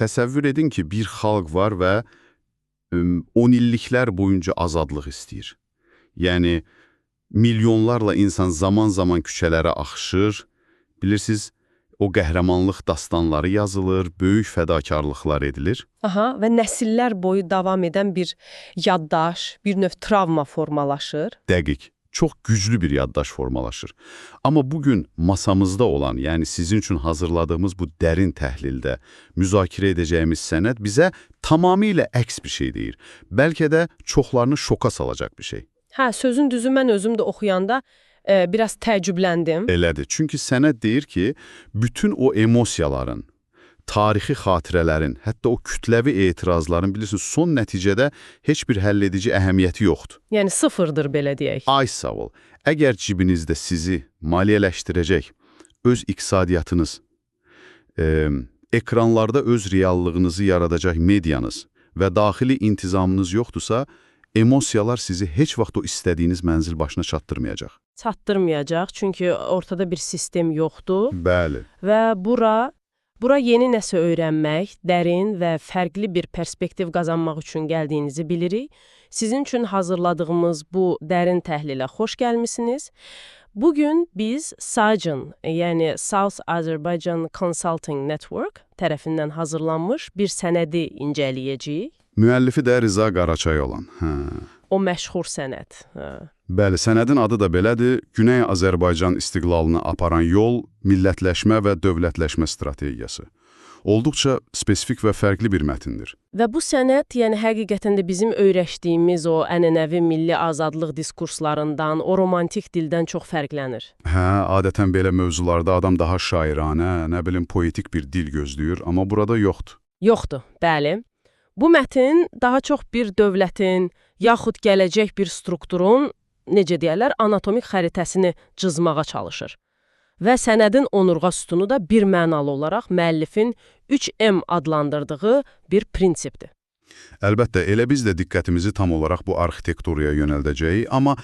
Təsəvvür edin ki, bir xalq var və 10 illiklər boyunca azadlıq istəyir. Yəni, milyonlarla insan zaman-zaman küçələrə axışır, bilirsiniz, o qəhrəmanlıq dastanları yazılır, böyük fədakarlıqlar edilir. Aha, və nəsillər boyu davam edən bir yaddaş, bir növ travma formalaşır. Dəqiq, çox güclü bir yaddaş formalaşır. Amma bugün masamızda olan, yəni sizin üçün hazırladığımız bu dərin təhlildə müzakirə edəcəyimiz sənəd bizə tamamilə əks bir şey deyir. Bəlkə də çoxlarını şoka salacaq bir şey. Hə, sözün düzü mən özüm də oxuyanda biraz təəccübləndim. Elədir, çünki sənəd deyir ki, bütün o emosiyaların, tarixi xatirələrin, hətta o kütləvi etirazların, bilirsiniz, son nəticədə heç bir həlledici əhəmiyyəti yoxdur. Yəni sıfırdır, belə deyək. Ay sağ ol, əgər cibinizdə sizi maliyyələşdirəcək öz iqtisadiyyatınız, ekranlarda öz reallığınızı yaradacaq medianız və daxili intizamınız yoxdursa, emosiyalar sizi heç vaxt o istədiyiniz mənzil başına çatdırmayacaq. Çatdırmayacaq, çünki ortada bir sistem yoxdur. Bəli. Və bura yeni nəsə öyrənmək, dərin və fərqli bir perspektiv qazanmaq üçün gəldiyinizi bilirik. Sizin üçün hazırladığımız bu dərin təhlilə xoş gəlmisiniz. Bugün biz SAGN, yəni South Azerbaijan Consulting Network tərəfindən hazırlanmış bir sənədi incələyəcəyik. Müəllifi də Rıza Qaraçay olan. O məşhur sənəd. Bəli, sənədin adı da belədir. Güney Azərbaycan istiqlalını aparan yol, millətləşmə və dövlətləşmə strategiyası. Olduqca spesifik və fərqli bir mətindir. Və bu sənəd, yəni həqiqətən də bizim öyrəşdiyimiz o ənənəvi milli azadlıq diskurslarından, o romantik dildən çox fərqlənir. Hə, adətən belə mövzularda adam daha şairanə, nə bilim, poetik bir dil gözləyir, amma burada yoxdur. Yoxdur, bəli. Bu mətin daha çox bir dövlətin, yaxud gələcək bir strukturun, necə deyərlər, anatomik xəritəsini cızmağa çalışır. Və sənədin onurğa sütunu da bir mənalı olaraq müəllifin 3M adlandırdığı bir prinsipdir. Əlbəttə, elə biz də diqqətimizi tam olaraq bu arxitekturaya yönəldəcəyik, amma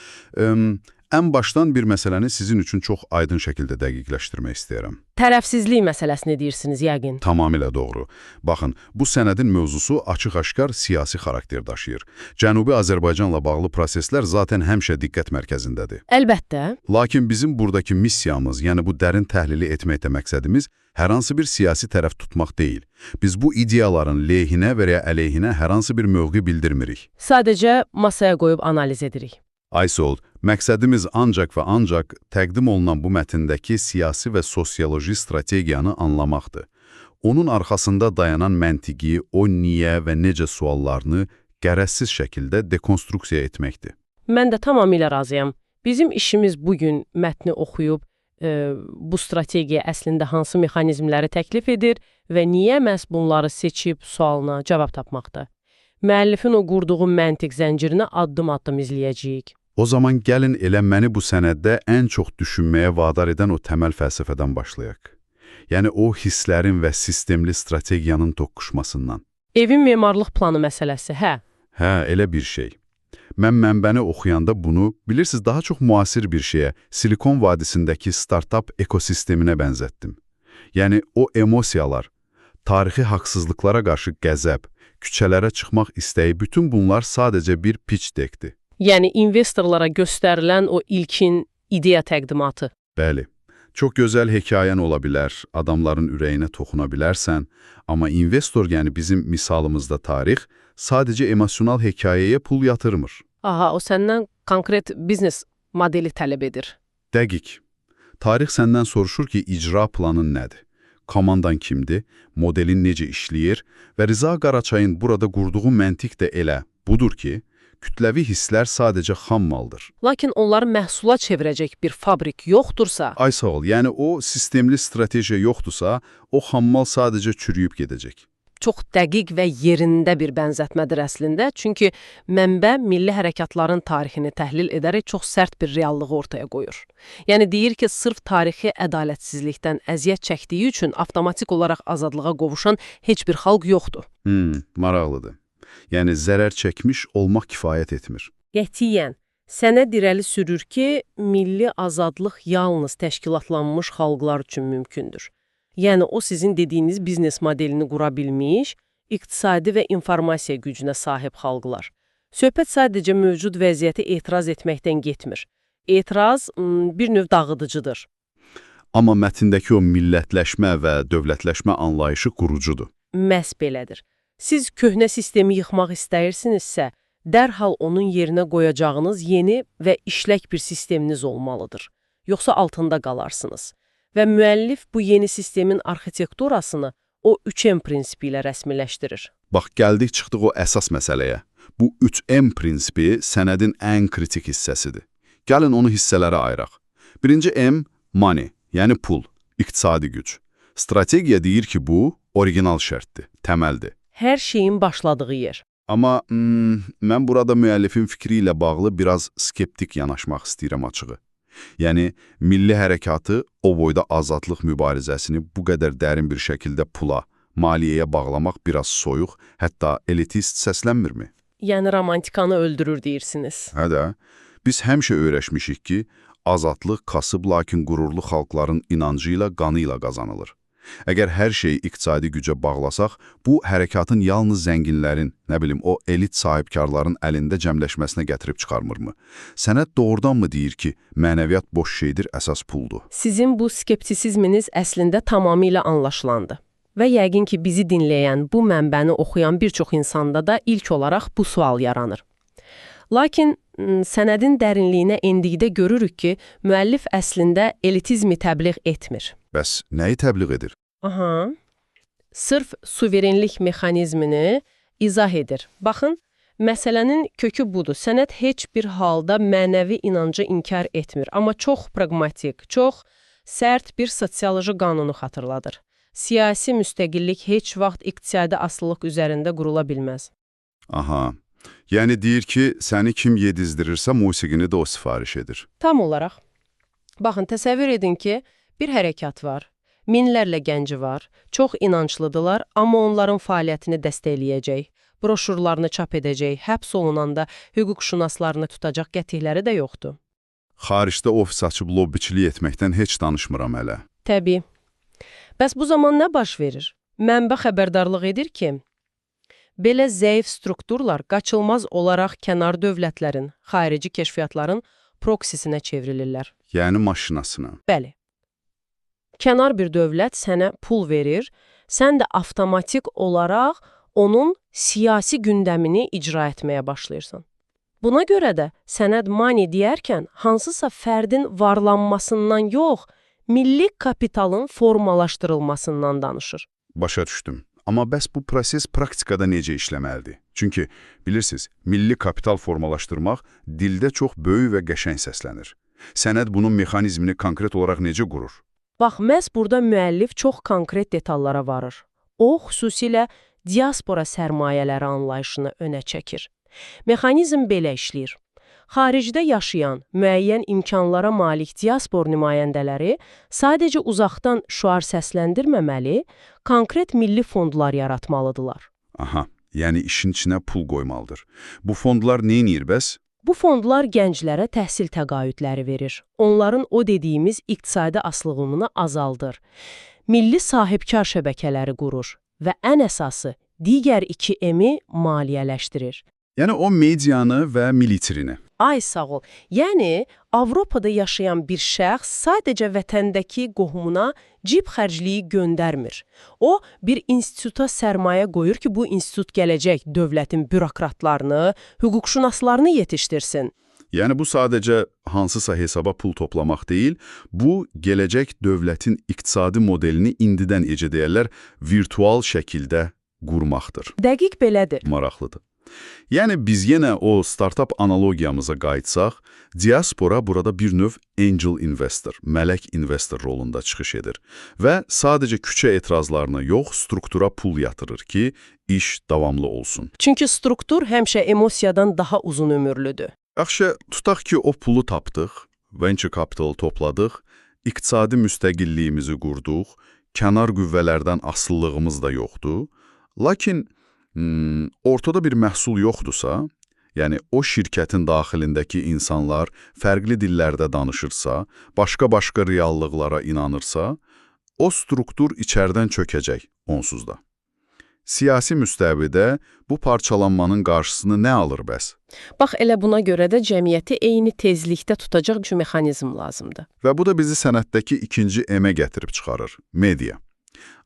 ən başdan bir məsələni sizin üçün çox aydın şəkildə dəqiqləşdirmək istəyirəm. Tərəfsizlik məsələsini deyirsiniz, yəqin. Tamamilə doğru. Baxın, bu sənədin mövzusu açıq-aşkar siyasi xarakter daşıyır. Cənubi Azərbaycanla bağlı proseslər zaten həmişə diqqət mərkəzindədir. Əlbəttə. Lakin bizim buradakı missiyamız, yəni bu dərin təhlili etməkdə məqsədimiz hər hansı bir siyasi tərəf tutmaq deyil. Biz bu ideyaların lehinə və ya əleyhinə hər hansı bir mövqe bildirmirik. Sadəcə masaya qoyub analiz edirik. Aysold, məqsədimiz ancaq və ancaq təqdim olunan bu mətndəki siyasi və sosioloji strategiyanı anlamaqdır. Onun arxasında dayanan məntiqi, o niyə və necə suallarını qərəzsiz şəkildə dekonstruksiya etməkdir. Mən də tamamilə razıyam. Bizim işimiz bugün mətni oxuyub, bu strategiya əslində hansı mexanizmləri təklif edir və niyə məhz bunları seçib sualına cavab tapmaqdır. Müəllifin o qurduğu məntiq zəncirini addım-addım izləyəcəyik. O zaman gəlin elə məni bu sənəddə ən çox düşünməyə vadar edən o təməl fəlsəfədən başlayaq. Yəni o hisslərin və sistemli strategiyanın toqquşmasından. Evin memarlıq planı məsələsi, hə? Hə, elə bir şey. Mən mənbəni oxuyanda bunu, bilirsiniz, daha çox müasir bir şeyə, Silikon vadisindəki startup ekosisteminə bənzətdim. Yəni o emosiyalar, tarixi haqsızlıqlara qarşı qəzəb, küçələrə çıxmaq istəyi, bütün bunlar sadəcə bir pitch deckdir. Yəni investorlara göstərilən o ilkin ideya təqdimatı. Bəli, çox gözəl hekayən ola bilər, adamların ürəyinə toxuna bilərsən, amma investor, yəni bizim misalımızda tarix, sadəcə emosional hekayəyə pul yatırmır. Aha, o səndən konkret biznes modeli tələb edir. Dəqiq. Tarix səndən soruşur ki, icra planın nədir? Komandan kimdir, modelin necə işləyir və Rıza Qaraçayın burada qurduğu məntiq də elə budur ki, kütləvi hisslər sadəcə xam maldır. Lakin onları məhsula çevirəcək bir fabrik yoxdursa... Ay sağ ol, yəni o sistemli strategiya yoxdursa, o xam mal sadəcə çürüyüb gedəcək. Çox dəqiq və yerində bir bənzətmədir əslində, çünki mənbə milli hərəkatların tarixini təhlil edərək çox sərt bir reallığı ortaya qoyur. Yəni deyir ki, sırf tarixi ədalətsizlikdən əziyyət çəkdiyi üçün avtomatik olaraq azadlığa qovuşan heç bir xalq yoxdur. Maraqlıdır. Yəni zərər çəkmiş olmaq kifayət etmir. Qətiyyən. Sənəd irəli sürür ki, milli azadlıq yalnız təşkilatlanmış xalqlar üçün mümkündür. Yəni o sizin dediyiniz biznes modelini qura bilmiş, iqtisadi və informasiya gücünə sahib xalqlar. Söhbət sadəcə mövcud vəziyyətə etiraz etməkdən getmir. Etiraz bir növ dağıdıcıdır. Amma mətndəki o millətləşmə və dövlətləşmə anlayışı qurucudur. Məhz belədir. Siz köhnə sistemi yıxmaq istəyirsinizsə, dərhal onun yerinə qoyacağınız yeni və işlək bir sisteminiz olmalıdır. Yoxsa altında qalarsınız. Və müəllif bu yeni sistemin arxitekturasını o 3M prinsipi ilə rəsmiləşdirir. Bax, gəldik çıxdıq o əsas məsələyə. Bu 3M prinsipi sənədin ən kritik hissəsidir. Gəlin onu hissələrə ayıraq. Birinci M, money, yəni pul, iqtisadi güc. Strategiya deyir ki, bu original şərtdir, təməldir. Hər şeyin başladığı yer. Amma mən burada müəllifin fikri ilə bağlı biraz skeptik yanaşmaq istəyirəm açığı. Yəni, milli hərəkatı o boyda azadlıq mübarizəsini bu qədər dərin bir şəkildə pula, maliyyəyə bağlamaq biraz soyuq, hətta elitist səslənmirmi? Yəni romantikanı öldürür deyirsiniz. Hə də, biz həmişə öyrəşmişik ki, azadlıq kasıb lakin qürurlu xalqların inancı ilə, qanı ilə qazanılır. Əgər hər şeyi iqtisadi gücə bağlasaq, bu hərəkatın yalnız zənginlərin, o elit sahibkarların əlində cəmləşməsinə gətirib çıxarmırmı? Sənəd doğrudanmı deyir ki, mənəviyyat boş şeydir, əsas puldur? Sizin bu skeptisizminiz əslində tamamilə anlaşılandı. Və yəqin ki, bizi dinləyən, bu mənbəni oxuyan bir çox insanda da ilk olaraq bu sual yaranır. Lakin sənədin dərinliyinə endikdə görürük ki, müəllif əslində elitizmi təbliğ etmir. Bəs nəyi təbliğ edir? Aha, sırf suverenlik mexanizmini izah edir. Baxın, məsələnin kökü budur. Sənəd heç bir halda mənəvi inancı inkar etmir, amma çox praqmatik, çox sərt bir sosioloji qanunu xatırladır. Siyasi müstəqillik heç vaxt iqtisadi asılılıq üzərində qurula bilməz. Aha, yəni deyir ki, səni kim yedizdirirsə, musiqini də o sifariş edir. Tam olaraq. Baxın, təsəvvür edin ki, bir hərəkat var, minlərlə gənci var, çox inanclıdırlar, amma onların fəaliyyətini dəstəkləyəcək, broşurlarını çap edəcək, həbs olunanda hüquqşünaslarını tutacaq qətikləri də yoxdur. Xaricdə ofis açıb lobbiçilik etməkdən heç danışmıram hələ. Təbii. Bəs bu zaman nə baş verir? Mənbə xəbərdarlıq edir ki, belə zəif strukturlar qaçılmaz olaraq kənar dövlətlərin, xarici kəşfiyyatların proksisinə çevrilirlər. Yəni maşinasına. Bəli. Kənar bir dövlət sənə pul verir, sən də avtomatik olaraq onun siyasi gündəmini icra etməyə başlayırsan. Buna görə də sənəd money deyərkən hansısa fərdin varlanmasından yox, milli kapitalın formalaşdırılmasından danışır. Başa düşdüm. Amma bəs bu proses praktikada necə işləməlidir? Çünki, bilirsiniz, milli kapital formalaşdırmaq dildə çox böyük və qəşəng səslənir. Sənəd bunun mexanizmini konkret olaraq necə qurur? Bax, məhz burada müəllif çox konkret detallara varır. O, xüsusilə diaspora sərmayələri anlayışını önə çəkir. Mexanizm belə işləyir. Xaricdə yaşayan, müəyyən imkanlara malik diaspor nümayəndələri sadəcə uzaqdan şüar səsləndirməməli, konkret milli fondlar yaratmalıdırlar. Aha, yəni işin içinə pul qoymalıdır. Bu fondlar nə edir bəs? Bu fondlar gənclərə təhsil təqaüdləri verir. Onların o dediyimiz iqtisadi asılılığını azaldır. Milli sahibkar şəbəkələri qurur və ən əsası digər 2M-i maliyyələşdirir. Yəni o medianı və militirini. Ay sağ ol. Yəni Avropada yaşayan bir şəxs sadəcə vətəndəki qohumuna cib xərcliyi göndərmir. O, bir instituta sərmayə qoyur ki, bu institut gələcək dövlətin bürokratlarını, hüquqşünaslarını yetişdirsin. Yəni bu sadəcə hansısa hesaba pul toplamaq deyil, bu gələcək dövlətin iqtisadi modelini indidən deyərlər, virtual şəkildə qurmaqdır. Dəqiq belədir. Maraqlıdır. Yəni biz yenə o startup analogiyamıza qayıtsaq, diaspora burada bir növ angel investor, mələk investor rolunda çıxış edir və sadəcə küçə etirazlarına yox, struktura pul yatırır ki, iş davamlı olsun. Çünki struktur həmişə emosiyadan daha uzun ömürlüdür. Yaxşı, tutaq ki, o pulu tapdıq, venture capital topladıq, iqtisadi müstəqilliyimizi qurduq, kənar qüvvələrdən asıllığımız da yoxdur, lakin ortada bir məhsul yoxdursa, yəni o şirkətin daxilindəki insanlar fərqli dillərdə danışırsa, başqa-başqa reallıqlara inanırsa, o struktur içərdən çökəcək onsuz da. Siyasi müstəvidə bu parçalanmanın qarşısını nə alır bəs? Bax, elə buna görə də cəmiyyəti eyni tezlikdə tutacaq bir mexanizm lazımdır. Və bu da bizi sənətdəki ikinci emə gətirib çıxarır, media.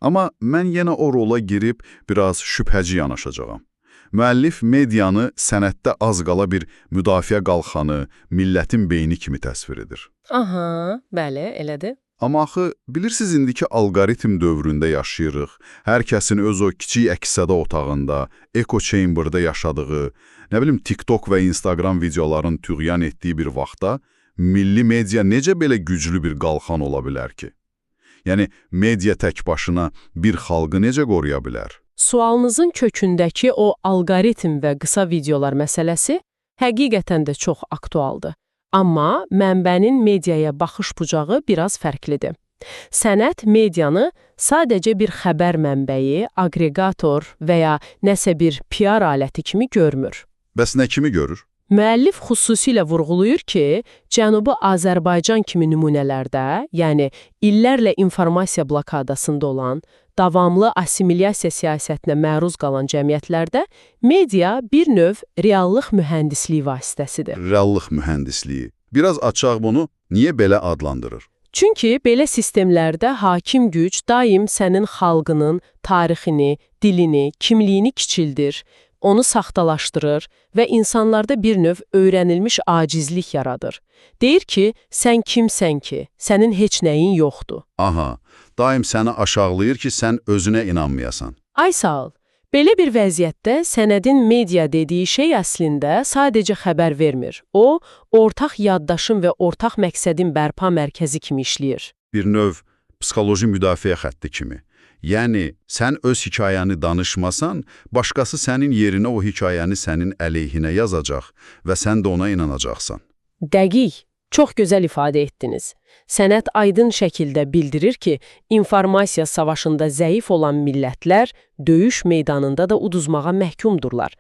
Amma mən yenə o rola girib biraz şübhəci yanaşacağam. Müəllif medianı sənətdə az qala bir müdafiə qalxanı, millətin beyni kimi təsvir edir. Aha, bəli, elədir. Amma axı, bilirsiniz indiki alqoritm dövründə yaşayırıq. Hər kəsin öz o kiçik əks-səda otağında, echo chamber'da yaşadığı, nə bilim TikTok və Instagram videoların tüğyan etdiyi bir vaxtda milli media necə belə güclü bir qalxan ola bilər ki? Yəni, media tək başına bir xalqı necə qoruya bilər? Sualınızın kökündəki o alqoritm və qısa videolar məsələsi həqiqətən də çox aktualdır. Amma mənbənin mediaya baxış bucağı biraz fərqlidir. Sənət medianı sadəcə bir xəbər mənbəyi, aqreqator və ya nəsə bir PR aləti kimi görmür. Bəs nə kimi görür? Müəllif xüsusilə vurğulayır ki, Cənubi Azərbaycan kimi nümunələrdə, yəni illərlə informasiya blokadasında olan, davamlı assimilyasiya siyasətinə məruz qalan cəmiyyətlərdə media bir növ reallıq mühəndisliyi vasitəsidir. Reallıq mühəndisliyi. Biraz açaq bunu, niyə belə adlandırır? Çünki belə sistemlərdə hakim güc daim sənin xalqının tarixini, dilini, kimliyini kiçildir, onu saxtalaşdırır və insanlarda bir növ öyrənilmiş acizlik yaradır. Deyir ki, sən kimsən ki, sənin heç nəyin yoxdur. Aha, daim səni aşağılayır ki, sən özünə inanmayasan. Ay sağ ol. Belə bir vəziyyətdə sənədin media dediyi şey əslində sadəcə xəbər vermir. O, ortaq yaddaşın və ortaq məqsədin bərpa mərkəzi kimi işləyir. Bir növ psixoloji müdafiə xətti kimi. Yəni, sən öz hekayəni danışmasan, başqası sənin yerinə o hekayəni sənin əleyhinə yazacaq və sən də ona inanacaqsan. Dəqiq, çox gözəl ifadə etdiniz. Sənət aydın şəkildə bildirir ki, informasiya savaşında zəif olan millətlər döyüş meydanında da uduzmağa məhkumdurlar.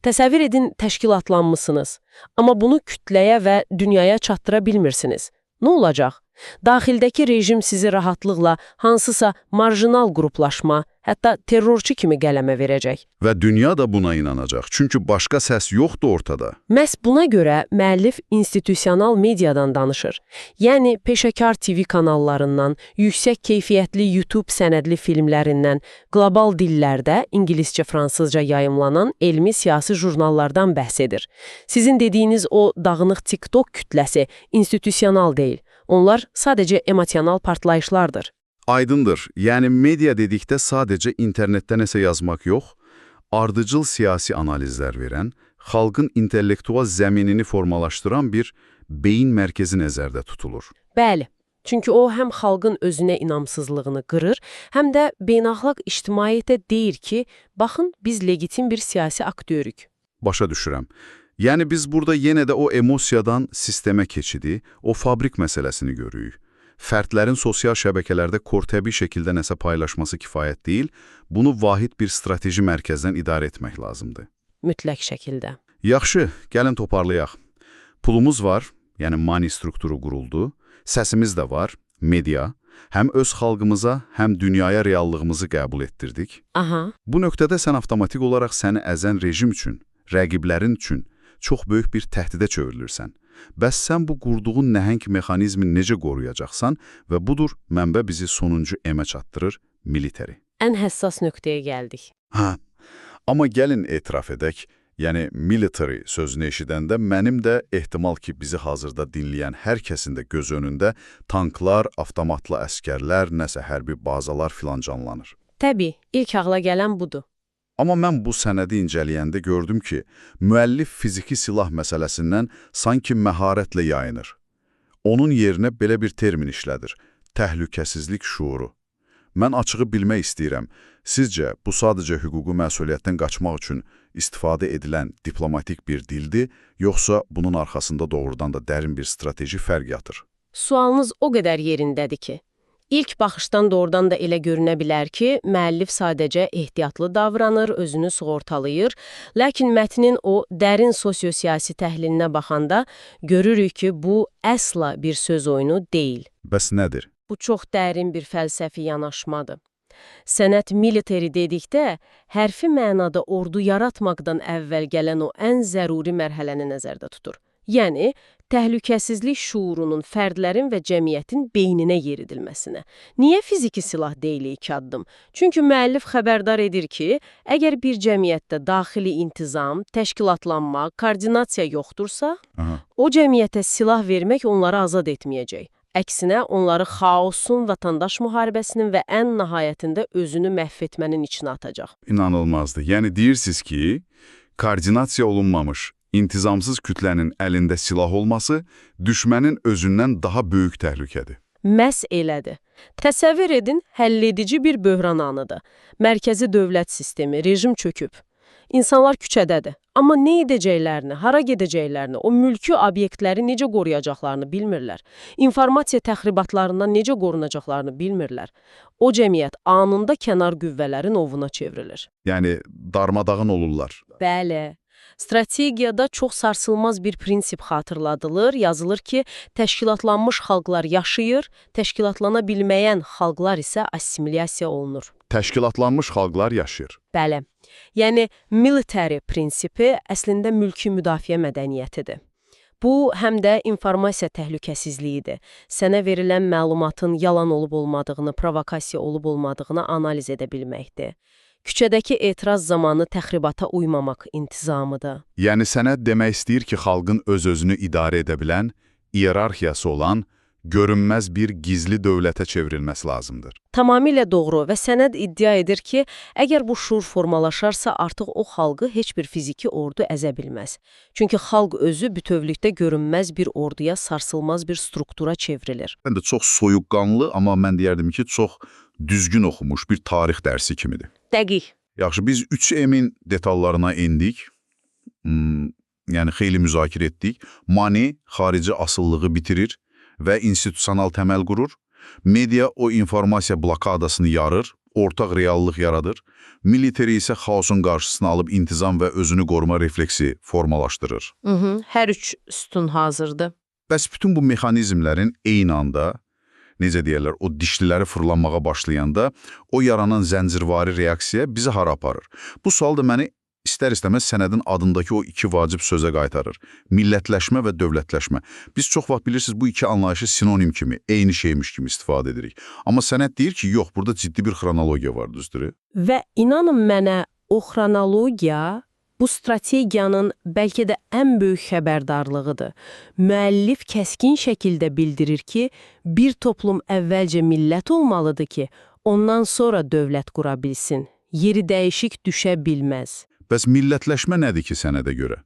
Təsəvvür edin, təşkilatlanmısınız, amma bunu kütləyə və dünyaya çatdıra bilmirsiniz. Nə olacaq? Daxildəki rejim sizi rahatlıqla hansısa marjinal qruplaşma, hətta terrorçu kimi qələmə verəcək. Və dünya da buna inanacaq, çünki başqa səs yoxdur ortada. Məhz buna görə müəllif institusional mediadan danışır. Yəni, peşəkar TV kanallarından, yüksək keyfiyyətli YouTube sənədli filmlərindən, qlobal dillərdə ingiliscə, fransızca yayımlanan elmi-siyasi jurnallardan bəhs edir. Sizin dediyiniz o dağınıq TikTok kütləsi institusional deyil. Onlar sadəcə emosional partlayışlardır. Aydındır. Yəni, media dedikdə sadəcə internetdə nəsə yazmaq yox, ardıcıl siyasi analizlər verən, xalqın intellektual zəminini formalaşdıran bir beyin mərkəzi nəzərdə tutulur. Bəli, çünki o həm xalqın özünə inamsızlığını qırır, həm də beynəlxalq ictimaiyyətə deyir ki, baxın, biz legitim bir siyasi aktörük. Başa düşürəm. Yəni, biz burada yenə də o emosiyadan sistemə keçidi, o fabrik məsələsini görürük. Fərdlərin sosial şəbəkələrdə kortəbii şəkildə nəsə paylaşması kifayət deyil, bunu vahid bir strateji mərkəzdən idarə etmək lazımdır. Mütləq şəkildə. Yaxşı, gəlin toparlayaq. Pulumuz var, yəni money strukturu quruldu, səsimiz də var, media, həm öz xalqımıza, həm dünyaya reallığımızı qəbul etdirdik. Aha. Bu nöqtədə sən avtomatik olaraq səni əzən rejim üçün, rəqiblərin üçün çox böyük bir təhdidə çevrilirsən. Bəs sən bu qurduğun nəhəng mexanizmi necə qoruyacaqsan və budur mənbə bizi sonuncu emə çatdırır, military. Ən həssas nöqtəyə gəldik. Hə, amma gəlin etiraf edək, yəni military sözünü eşidəndə mənim də ehtimal ki, bizi hazırda dinləyən hər kəsin də göz önündə tanklar, avtomatlı əskərlər, nəsə hərbi bazalar filan canlanır. Təbii, ilk ağla gələn budur. Amma mən bu sənədi incələyəndə gördüm ki, müəllif fiziki silah məsələsindən sanki məharətlə yayınır. Onun yerinə belə bir termin işlədir, təhlükəsizlik şuuru. Mən açığı bilmək istəyirəm, sizcə bu sadəcə hüquqi məsuliyyətdən qaçmaq üçün istifadə edilən diplomatik bir dildir, yoxsa bunun arxasında doğrudan da dərin bir strateji fərq yatır? Sualınız o qədər yerindədir ki, İlk baxışdan doğrudan da elə görünə bilər ki, müəllif sadəcə ehtiyatlı davranır, özünü sığortalayır, lakin mətnin o dərin sosio-siyasi təhlilinə baxanda görürük ki, bu əsla bir söz oyunu deyil. Bəs nədir? Bu çox dərin bir fəlsəfi yanaşmadır. Sənət military dedikdə, hərfi mənada ordu yaratmaqdan əvvəl gələn o ən zəruri mərhələni nəzərdə tutur. Yəni, təhlükəsizlik şuurunun fərdlərin və cəmiyyətin beyninə yeridilməsinə. Niyə fiziki silah deyil ilk addım? Çünki müəllif xəbərdar edir ki, əgər bir cəmiyyətdə daxili intizam, təşkilatlanma, koordinasiya yoxdursa, o cəmiyyətə silah vermək onları azad etməyəcək. Əksinə, onları xaosun, vətəndaş müharibəsinin və ən nəhayətində özünü məhv etmənin içinə atacaq. İnanılmazdır. Yəni deyirsiniz ki, koordinasiya olunmamış, intizamsız kütlənin əlində silah olması düşmənin özündən daha böyük təhlükədir. Məhz elədir. Təsəvvür edin, həlledici bir böhran anıdır. Mərkəzi dövlət sistemi, rejim çöküb. İnsanlar küçədədir. Amma nə edəcəklərini, hara gedəcəklərini, o mülki obyektləri necə qoruyacaqlarını bilmirlər. İnformasiya təxribatlarından necə qorunacaqlarını bilmirlər. O cəmiyyət anında kənar qüvvələrin ovuna çevrilir. Yəni darmadağın olurlar. Bəli. Strategiyada çox sarsılmaz bir prinsip xatırladılır, yazılır ki, təşkilatlanmış xalqlar yaşayır, təşkilatlana bilməyən xalqlar isə assimilyasiya olunur. Təşkilatlanmış xalqlar yaşayır. Bəli. Yəni, military prinsipi əslində mülki müdafiə mədəniyyətidir. Bu, həm də informasiya təhlükəsizliyidir. Sənə verilən məlumatın yalan olub-olmadığını, provokasiya olub-olmadığını analiz edə bilməkdir. Küçədəki etiraz zamanı təxribata uymamaq intizamıdır. Yəni sənət demək istəyir ki, xalqın öz-özünü idarə edə bilən, iyerarxiyası olan, görünməz bir gizli dövlətə çevrilməsi lazımdır. Tamamilə doğru və sənəd iddia edir ki, əgər bu şuur formalaşarsa, artıq o xalqı heç bir fiziki ordu əzə bilməz. Çünki xalq özü bütövlükdə görünməz bir orduya, sarsılmaz bir struktura çevrilir. Mən də çox soyuqqanlı, amma mən deyərdim ki, çox düzgün oxumuş bir tarix dərsi kimidir. Dəqiq. Yaxşı, biz 3M'in detallarına indik, yəni xeyli müzakirə etdik. Mani xarici asıllığı bitirir və institusional təməl qurur. Media o informasiya blokadasını yarır, ortaq reallıq yaradır. Military isə xaosun qarşısını alıb intizam və özünü qoruma refleksi formalaşdırır. Hər üç sütun hazırdır. Bəs bütün bu mexanizmlərin eyni anda, necə deyərlər, o dişliləri fırlanmağa başlayanda o yaranan zəncirvari reaksiya bizi hara aparır? Bu sual da məni istər-istəməz sənədin adındakı o iki vacib sözə qaytarır. Millətləşmə və dövlətləşmə. Biz çox vaxt bilirsiniz, bu iki anlayışı sinonim kimi, eyni şeymiş kimi istifadə edirik. Amma sənəd deyir ki, yox, burada ciddi bir xronologiya var, düzdür? Və inanın mənə, o xronologiya bu strategiyanın bəlkə də ən böyük xəbərdarlığıdır. Müəllif kəskin şəkildə bildirir ki, bir toplum əvvəlcə millət olmalıdır ki, ondan sonra dövlət qura bilsin. Yeri dəyişik düşə bilməz. Bəs millətləşmə nədir ki sənədə görə?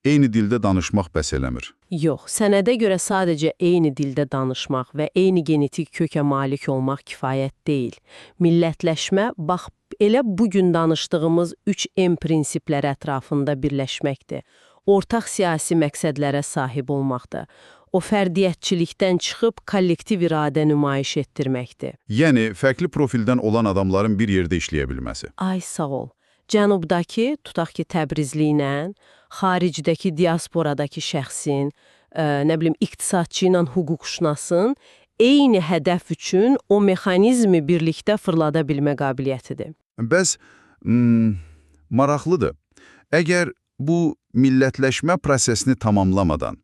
Eyni dildə danışmaq bəs eləmir. Yox, sənədə görə sadəcə eyni dildə danışmaq və eyni genetik kökə malik olmaq kifayət deyil. Millətləşmə, bax, elə bugün danışdığımız 3M prinsipləri ətrafında birləşməkdir. Ortaq siyasi məqsədlərə sahib olmaqdır. O fərdiyyətçilikdən çıxıb kollektiv iradə nümayiş etdirməkdir. Yəni, fərqli profildən olan adamların bir yerdə işləyə bilməsi. Ay, sağ ol. Cənubdakı, tutaq ki, Təbrizli ilə, xaricdəki diasporadakı şəxsin, iqtisadçı ilə hüquqşünasın eyni hədəf üçün o mexanizmi birlikdə fırlada bilmə qabiliyyətidir. Bəs, maraqlıdır. Əgər bu millətləşmə prosesini tamamlamadan,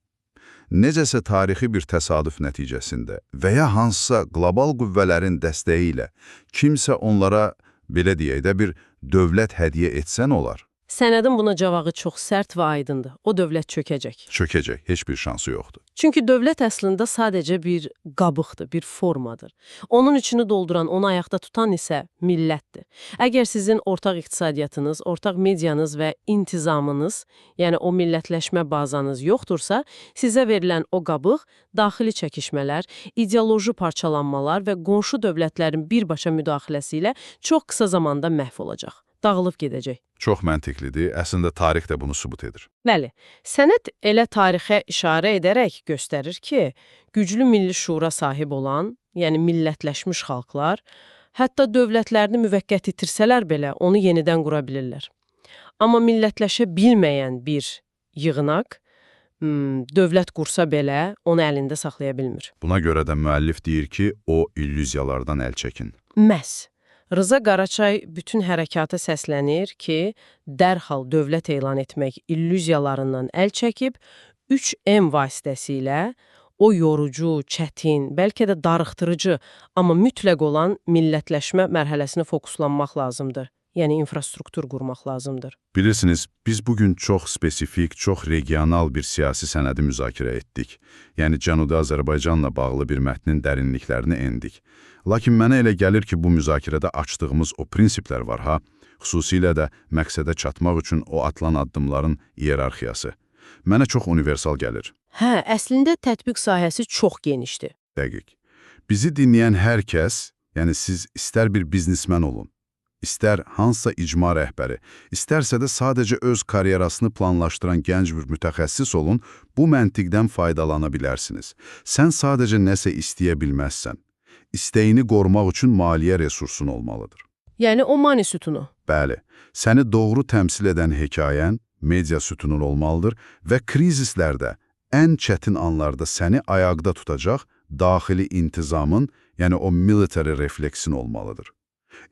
necəsə tarixi bir təsadüf nəticəsində və ya hansısa qlobal qüvvələrin dəstəyi ilə kimsə onlara, belə deyək də, bir dövlət hədiyyə etsən olar. Sənədin buna cavabı çox sərt və aydındır. O dövlət çökəcək. Çökəcək, heç bir şansı yoxdur. Çünki dövlət əslində sadəcə bir qabıqdır, bir formadır. Onun içini dolduran, onu ayaqda tutan isə millətdir. Əgər sizin ortaq iqtisadiyyatınız, ortaq medianız və intizamınız, yəni o millətləşmə bazanız yoxdursa, sizə verilən o qabıq daxili çəkişmələr, ideoloji parçalanmalar və qonşu dövlətlərin birbaşa müdaxiləsi ilə çox qısa zamanda məhv olacaq. Dağılıb gedəcək. Çox məntiqlidir. Əslində tarix də bunu sübut edir. Bəli, sənəd elə tarixə işarə edərək göstərir ki, güclü milli şuura sahib olan, yəni millətləşmiş xalqlar, hətta dövlətlərini müvəqqəti itirsələr belə onu yenidən qura bilirlər. Amma millətləşə bilməyən bir yığınaq Dövlət qursa belə onu əlində saxlaya bilmir. Buna görə də müəllif deyir ki, o illüziyalardan əl çəkin. Məhz. Rıza Qaraçay bütün hərəkata səslənir ki, dərhal dövlət elan etmək illüziyalarından əl çəkib, 3M vasitəsilə o yorucu, çətin, bəlkə də darıxdırıcı, amma mütləq olan millətləşmə mərhələsinə fokuslanmaq lazımdır. Yəni infrastruktur qurmaq lazımdır. Bilirsiniz, biz bugün çox spesifik, çox regional bir siyasi sənədi müzakirə etdik. Yəni Cənubi Azərbaycanla bağlı bir mətnin dərinliklərini endik. Lakin mənə elə gəlir ki, bu müzakirədə açdığımız o prinsiplər var ha, xüsusilə də məqsədə çatmaq üçün o atılan addımların iyerarxiyası. Mənə çox universal gəlir. Hə, əslində tətbiq sahəsi çox genişdir. Dəqiq. Bizi dinləyən hər kəs, yəni siz istər bir biznesmen olun, İstər hansısa icma rəhbəri, istərsə də sadəcə öz karyerasını planlaşdıran gənc bir mütəxəssis olun, bu məntiqdən faydalana bilərsiniz. Sən sadəcə nəsə istəyə bilməzsən. İstəyini qorumaq üçün maliyyə resursun olmalıdır. Yəni o mani sütunu. Bəli, səni doğru təmsil edən hekayən, media sütunun olmalıdır və krizislərdə, ən çətin anlarda səni ayaqda tutacaq daxili intizamın, yəni o military refleksin olmalıdır.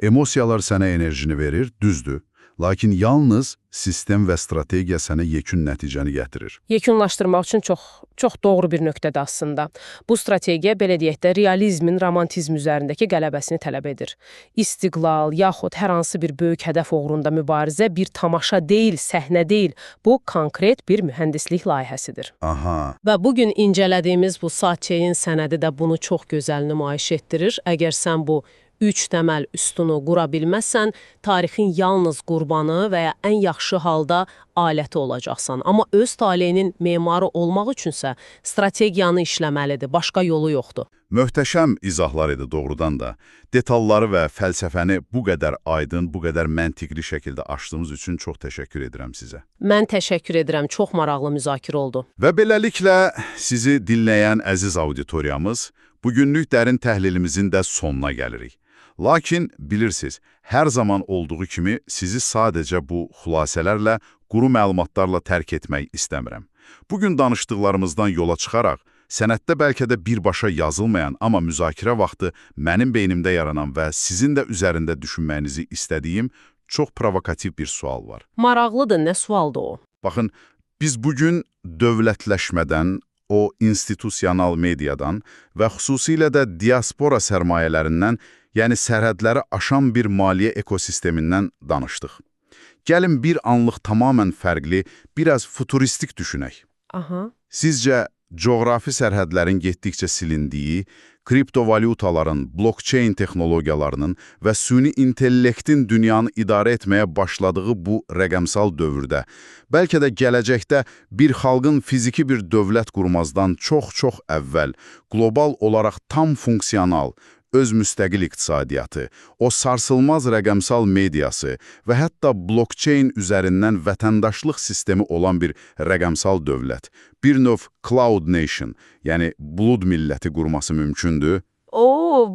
Emosiyalar sənə enerjini verir, düzdür. Lakin yalnız sistem və strategiya sənə yekun nəticəni gətirir. Yekunlaşdırmaq üçün çox doğru bir nöqtədə aslında. Bu strategiya, belə deyək də, realizmin romantizm üzərindəki qələbəsini tələb edir. İstiqlal, yaxud hər hansı bir böyük hədəf uğrunda mübarizə bir tamaşa deyil, səhnə deyil. Bu, konkret bir mühəndislik layihəsidir. Aha. Və bugün incələdiyimiz bu Saatçeyin sənədi də bunu çox gözəl nümayiş etdirir. Əgər sən bu 3 təməl üstunu qura bilməzsən, tarixin yalnız qurbanı və ya ən yaxşı halda aləti olacaqsan. Amma öz taleyinin memarı olmaq üçünsə strategiyanı işləməlidir, başqa yolu yoxdur. Möhtəşəm izahlar idi doğrudan da. Detalları və fəlsəfəni bu qədər aydın, bu qədər məntiqli şəkildə açdığınız üçün çox təşəkkür edirəm sizə. Mən təşəkkür edirəm, çox maraqlı müzakirə oldu. Və beləliklə sizi dinləyən əziz auditoriyamız, bugünlük dərin təhlilimizin də sonuna gəlirik. Lakin bilirsiniz, hər zaman olduğu kimi sizi sadəcə bu xülasələrlə, quru məlumatlarla tərk etmək istəmirəm. Bugün danışdıqlarımızdan yola çıxaraq, sənətdə bəlkə də birbaşa yazılmayan, amma müzakirə vaxtı mənim beynimdə yaranan və sizin də üzərində düşünməyinizi istədiyim çox provokativ bir sual var. Maraqlıdır, nə sualdır o? Baxın, biz bugün dövlətləşmədən, o institusional mediadan və xüsusilə də diaspora sərmayələrindən, yəni sərhədləri aşan bir maliyyə ekosistemindən danışdıq. Gəlin bir anlıq tamamən fərqli, biraz futuristik düşünək. Aha. Sizcə, coğrafi sərhədlərin getdikcə silindiyi, kriptovalutaların, blockchain texnologiyalarının və süni intellektin dünyanı idarə etməyə başladığı bu rəqəmsal dövrdə, bəlkə də gələcəkdə bir xalqın fiziki bir dövlət qurmazdan çox-çox əvvəl, qlobal olaraq tam funksional, öz müstəqil iqtisadiyyatı, o sarsılmaz rəqəmsal mediası və hətta blockchain üzərindən vətəndaşlıq sistemi olan bir rəqəmsal dövlət, bir növ cloud nation, yəni bulud milləti qurması mümkündür.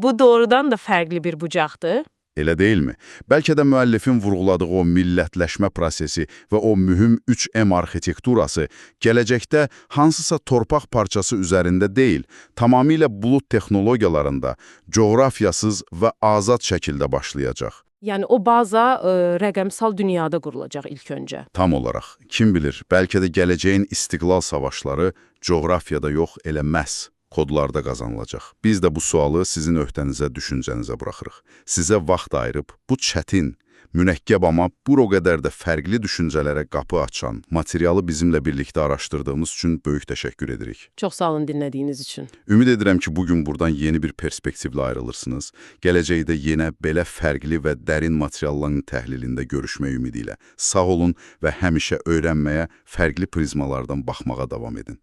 Bu doğrudan da fərqli bir bucaqdır. Elə deyilmi? Bəlkə də müəllifin vurğuladığı o millətləşmə prosesi və o mühüm 3M arxitekturası gələcəkdə hansısa torpaq parçası üzərində deyil, tamamilə bulud texnologiyalarında, coğrafiyasız və azad şəkildə başlayacaq. Yəni o baza rəqəmsal dünyada qurulacaq ilk öncə. Tam olaraq. Kim bilir, bəlkə də gələcəyin istiqlal savaşları coğrafiyada yox, elə məhz kodlarda qazanılacaq. Biz də bu sualı sizin öhdənizə, düşüncənizə buraxırıq. Sizə vaxt ayırıb, bu çətin, münəkkəb amma bu o qədər də fərqli düşüncələrə qapı açan materialı bizimlə birlikdə araşdırdığımız üçün böyük təşəkkür edirik. Çox sağ olun dinlədiyiniz üçün. Ümid edirəm ki, bugün buradan yeni bir perspektivlə ayrılırsınız. Gələcəkdə yenə belə fərqli və dərin materialların təhlilində görüşmək ümidi ilə. Sağ olun və həmişə öyrənməyə, fərqli prizmalardan baxmağa davam edin.